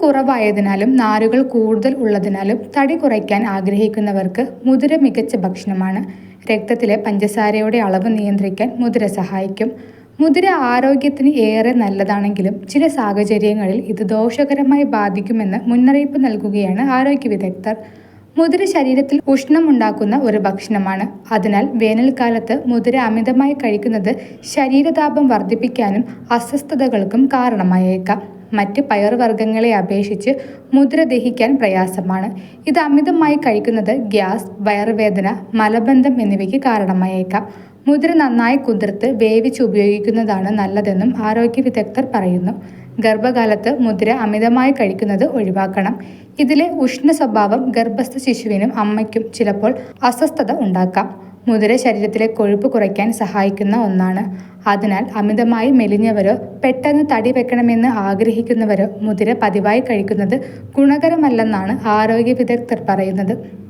കുറവായതിനാലും നാരുകൾ കൂടുതൽ ഉള്ളതിനാലും തടി കുറയ്ക്കാൻ ആഗ്രഹിക്കുന്നവർക്ക് മുതിര മികച്ച ഭക്ഷണമാണ്. രക്തത്തിലെ പഞ്ചസാരയുടെ അളവ് നിയന്ത്രിക്കാൻ മുതിര സഹായിക്കും. മുതിര ആരോഗ്യത്തിന് ഏറെ നല്ലതാണെങ്കിലും ചില സാഹചര്യങ്ങളിൽ ഇത് ദോഷകരമായി ബാധിക്കുമെന്ന് മുന്നറിയിപ്പ് നൽകുകയാണ് ആരോഗ്യ വിദഗ്ധർ. മുതിര ശരീരത്തിൽ ഉഷ്ണമുണ്ടാക്കുന്ന ഒരു ഭക്ഷണമാണ്. അതിനാൽ വേനൽക്കാലത്ത് മുതിര അമിതമായി കഴിക്കുന്നത് ശരീരതാപം വർദ്ധിപ്പിക്കാനും അസ്വസ്ഥതകൾക്കും കാരണമായേക്കാം. മറ്റ് പയറുവർഗ്ഗങ്ങളെ അപേക്ഷിച്ച് മുതിര ദഹിക്കാൻ പ്രയാസമാണ്. ഇത് അമിതമായി കഴിക്കുന്നത് ഗ്യാസ്, വയറുവേദന, മലബന്ധം എന്നിവയ്ക്ക് കാരണമായേക്കാം. മുതിര നന്നായി കുതിർത്ത് വേവിച്ച് ഉപയോഗിക്കുന്നതാണ് നല്ലതെന്നും ആരോഗ്യ വിദഗ്ധർ പറയുന്നു. ഗർഭകാലത്ത് മുതിര അമിതമായി കഴിക്കുന്നത് ഒഴിവാക്കണം. ഇതിലെ ഉഷ്ണ സ്വഭാവം ഗർഭസ്ഥ ശിശുവിനും അമ്മയ്ക്കും ചിലപ്പോൾ അസ്വസ്ഥത ഉണ്ടാക്കാം. മുതിര ശരീരത്തിലെ കൊഴുപ്പ് കുറയ്ക്കാൻ സഹായിക്കുന്ന ഒന്നാണ്. അതിനാൽ അമിതമായി മെലിഞ്ഞവരോ പെട്ടെന്ന് തടി വെക്കണമെന്ന് ആഗ്രഹിക്കുന്നവരോ മുതിര പതിവായി കഴിക്കുന്നത് ഗുണകരമല്ലെന്നാണ് ആരോഗ്യ വിദഗ്ധർ പറയുന്നത്.